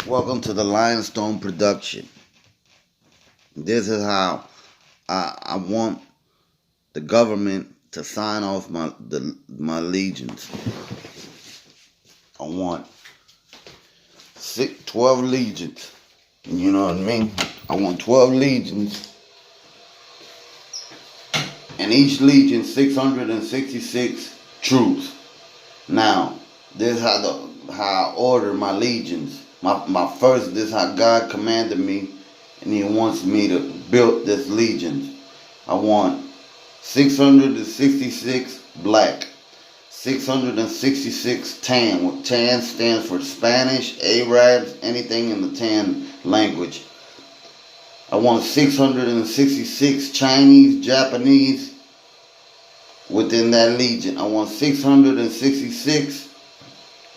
Welcome to the Lionstone Production. This is how I want the government to sign off my legions. I want 12 legions. You know what I mean? I want 12 legions. And each legion 666 troops. Now, this is how I order my legions. This is how God commanded me, and He wants me to build this legion. I want 666 black, 666 tan. Tan stands for Spanish, Arabs, anything in the tan language. I want 666 Chinese, Japanese within that legion. I want 666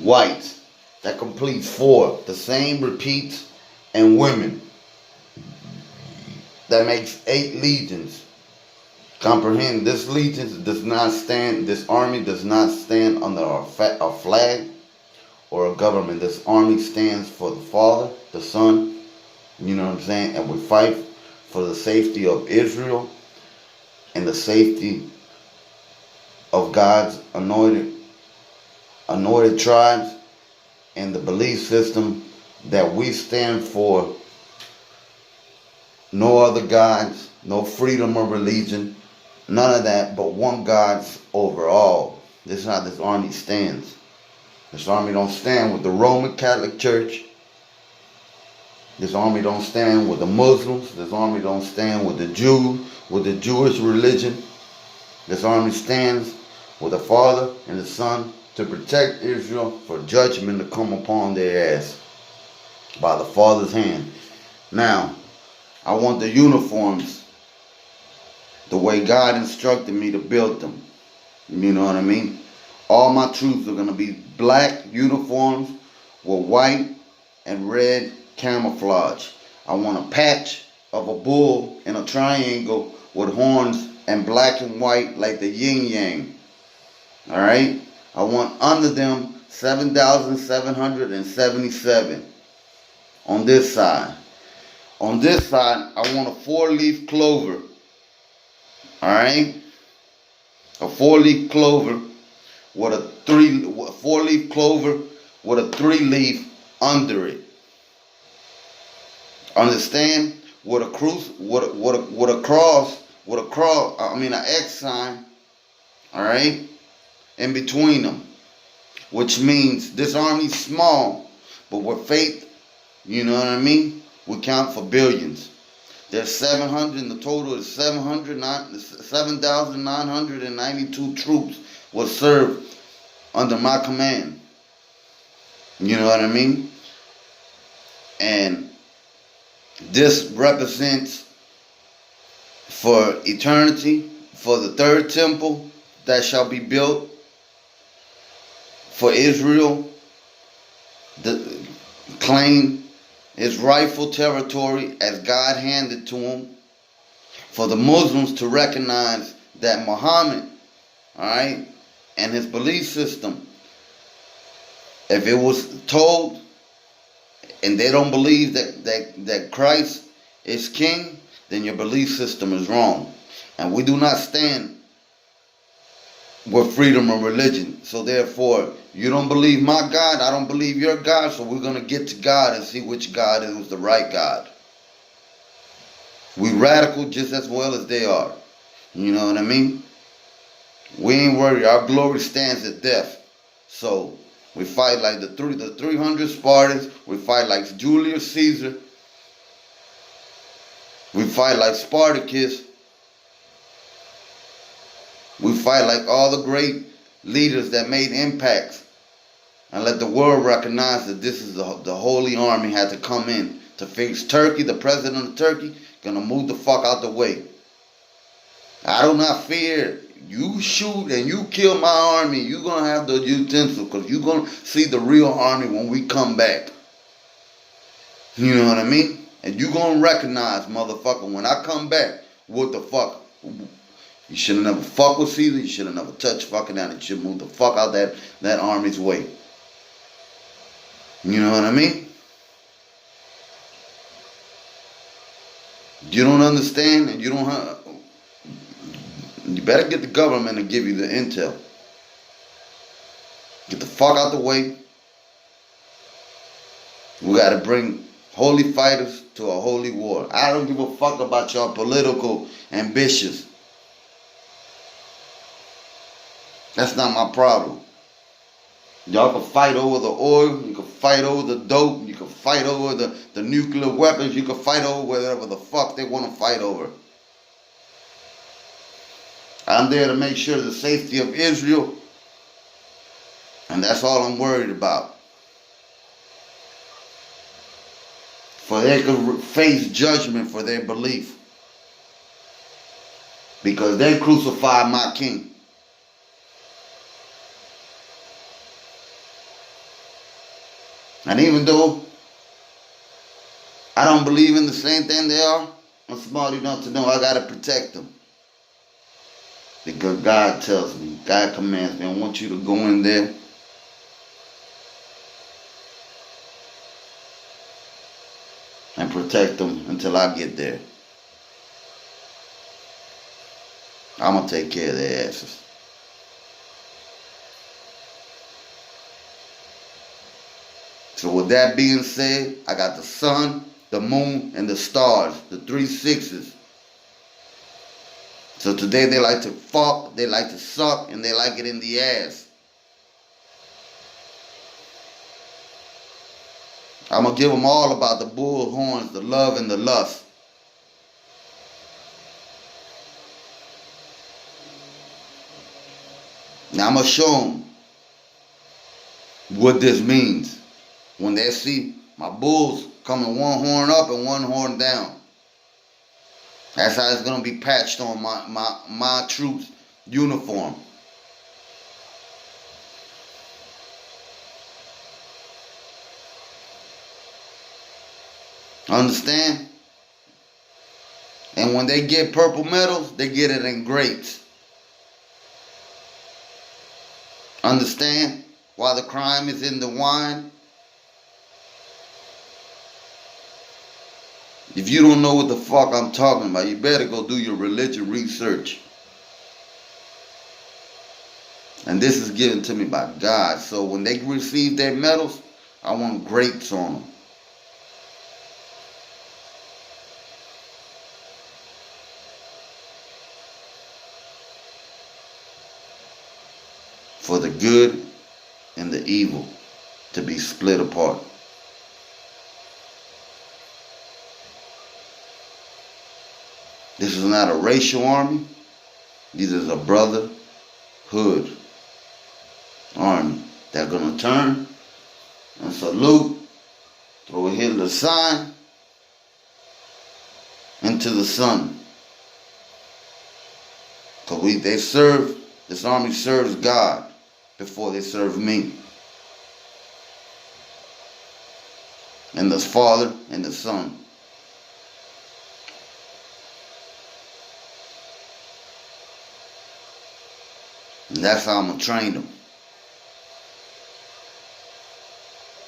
whites. That completes 4. The same repeats, and women. That makes 8 legions. Comprehend, this army does not stand under a flag or a government. This army stands for the Father, the Son, you know what I'm saying? And we fight for the safety of Israel and the safety of God's anointed tribes, and the belief system that we stand for. No other gods, no freedom of religion, none of that, but one God's over all. This is how this army stands. This army don't stand with the Roman Catholic Church. This army don't stand with the Muslims. This army don't stand with the Jews, with the Jewish religion. This army stands with the Father and the Son to protect Israel for judgment to come upon their ass by the Father's hand. Now, I want the uniforms the way God instructed me to build them. You know what I mean? All my troops are going to be black uniforms with white and red camouflage. I want a patch of a bull in a triangle with horns and black and white like the yin yang. Alright? I want under them 7,777 on this side. On this side, I want a 4-leaf clover. Alright? A 4-leaf clover with a 4-leaf clover with a 3-leaf under it. Understand? With a an X sign. Alright? In between them, which means this army's small, but with faith, you know what I mean, we count for billions. There's 700, in the total is 7,992 troops will serve under my command. You know what I mean? And this represents for eternity, for the third temple that shall be built for Israel to claim his rightful territory as God handed to him. For the Muslims to recognize that Muhammad, alright, and his belief system, if it was told and they don't believe that Christ is king, then your belief system is wrong. And we do not stand with freedom of religion. So therefore, you don't believe my God, I don't believe your God, so we're going to get to God and see which God is the right God. We radical just as well as they are. You know what I mean? We ain't worried. Our glory stands at death. So we fight like the 300 Spartans. We fight like Julius Caesar. We fight like Spartacus. We fight like all the great leaders that made impacts, and let the world recognize that this is the Holy Army had to come in to fix Turkey. The president of Turkey gonna move the fuck out the way. I do not fear you shoot and you kill my army. You gonna have the utensils, because you gonna see the real army when we come back. You know what I mean? And you gonna recognize, motherfucker, when I come back, what the fuck. You should have never fucked with Caesar. You should have never touched fucking that. You should move the fuck out that army's way. You know what I mean? You don't understand, and you don't have. You better get the government to give you the intel. Get the fuck out the way. We gotta bring holy fighters to a holy war. I don't give a fuck about your political ambitions. That's not my problem. Y'all can fight over the oil, you can fight over the dope, you can fight over the nuclear weapons, you can fight over whatever the fuck they want to fight over. I'm there to make sure the safety of Israel, and that's all I'm worried about. For they could face judgment for their belief. Because they crucified my king. And even though I don't believe in the same thing they are, I'm smart enough to know I gotta protect them. Because God tells me, God commands me, I want you to go in there and protect them until I get there. I'm gonna take care of their asses. So with that being said, I got the sun, the moon, and the stars, the 3 sixes. So today they like to fuck, they like to suck, and they like it in the ass. I'm going to give them all about the bull horns, the love, and the lust. Now I'm going to show them what this means. When they see my bulls coming one horn up and one horn down. That's how it's going to be patched on my troops' uniform. Understand? And when they get purple medals, they get it in grapes. Understand? Why the crime is in the wine? If you don't know what the fuck I'm talking about, you better go do your religion research. And this is given to me by God. So when they receive their medals, I want grapes on them. For the good and the evil to be split apart. This is not a racial army. This is a brotherhood army. They're going to turn and salute, throw a Hitler sign into the sun. Because this army serves God before they serve me. And the Father and the Son. And that's how I'm going to train them.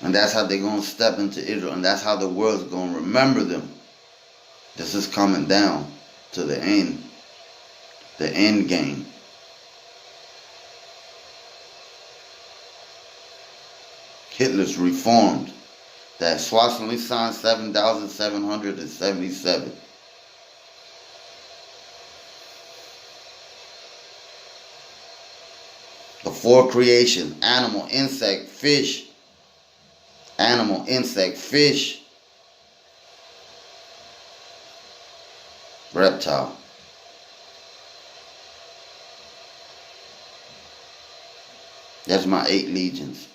And that's how they're going to step into Israel. And that's how the world's going to remember them. This is coming down to the end. The end game. Hitler's reformed. That Swastika sign 7,777. The 4 creations: animal, insect, fish. Animal, insect, fish. Reptile. That's my 8 legions.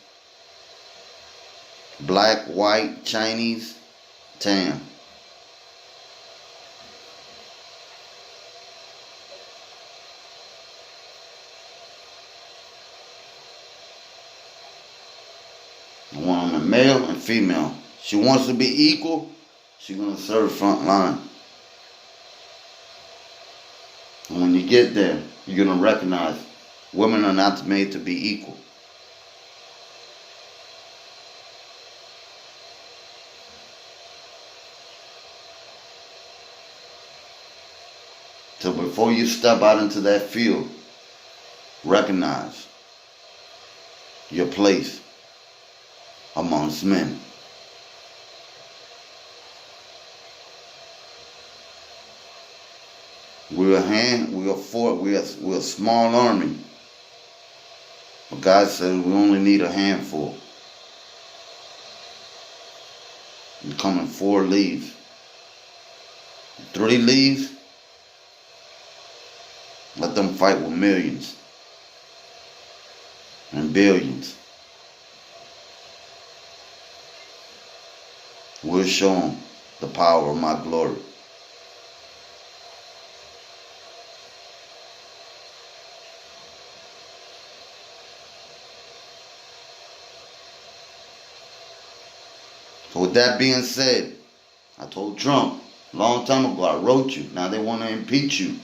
Black, white, Chinese, tan. I want them male and female. She wants to be equal. She's going to serve front line. And when you get there, you're going to recognize women are not made to be equal. So before you step out into that field, recognize your place amongst men. We're a small army. But God says we only need a handful. You come in 4 leaves. 3 leaves, let them fight with millions and billions. We'll show them the power of my glory. So with that being said, I told Trump a long time ago, I wrote you. Now they want to impeach you.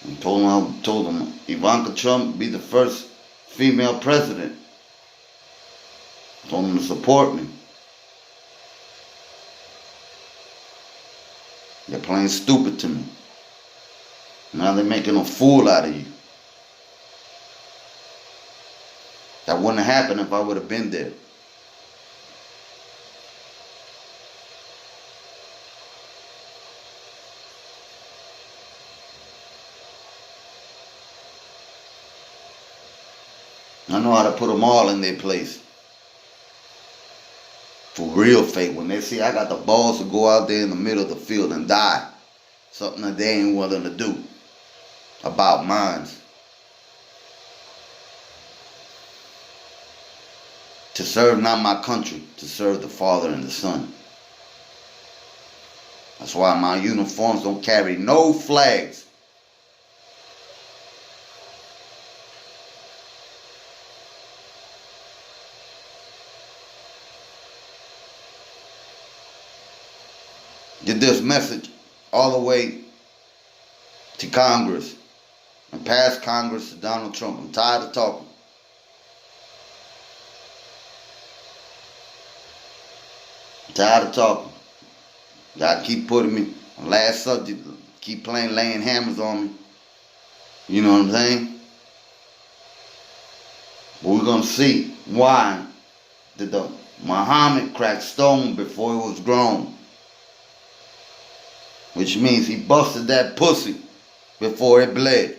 I told them Ivanka Trump be the first female president. I told them to support me. They're playing stupid to me. Now they're making a fool out of you. That wouldn't have happened if I would have been there. I know how to put them all in their place. For real fate, when they see I got the balls to go out there in the middle of the field and die, something that they ain't willing to do about minds. To serve not my country, to serve the Father and the Son. That's why my uniforms don't carry no flags. Get this message all the way to Congress and past Congress to Donald Trump. I'm tired of talking. Tired of talking. Y'all keep putting me on last subject, keep laying hammers on me. You know what I'm saying? But we're gonna see why did the Muhammad crack stone before it was grown. Which means he busted that pussy before it bled.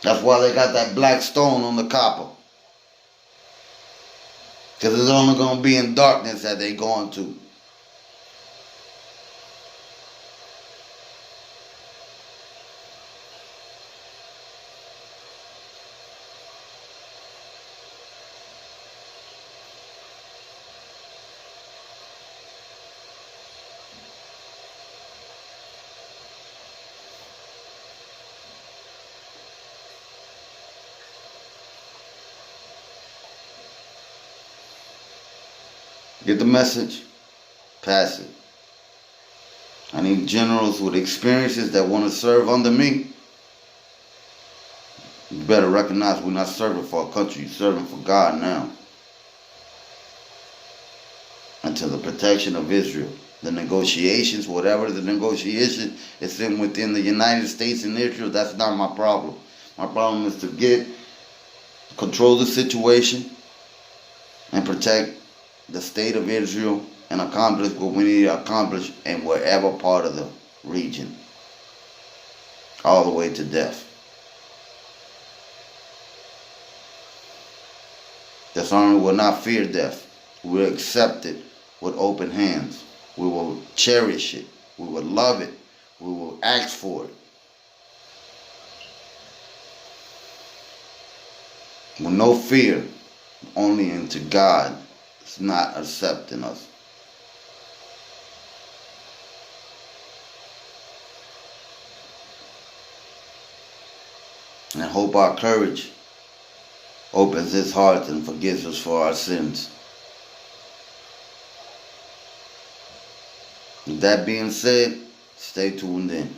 That's why they got that black stone on the copper. Because it's only going to be in darkness that they're going to. Get the message, pass it. I need generals with experiences that want to serve under me. You better recognize we're not serving for a country, you're serving for God now. And to the protection of Israel. The negotiations, whatever the negotiation is within the United States and Israel, that's not my problem. My problem is to control the situation and protect the state of Israel and accomplish what we need to accomplish in whatever part of the region. All the way to death. This army will not fear death. We will accept it with open hands. We will cherish it. We will love it. We will ask for it. With no fear, only into God. It's not accepting us. And I hope our courage opens his heart and forgives us for our sins. With that being said, stay tuned in.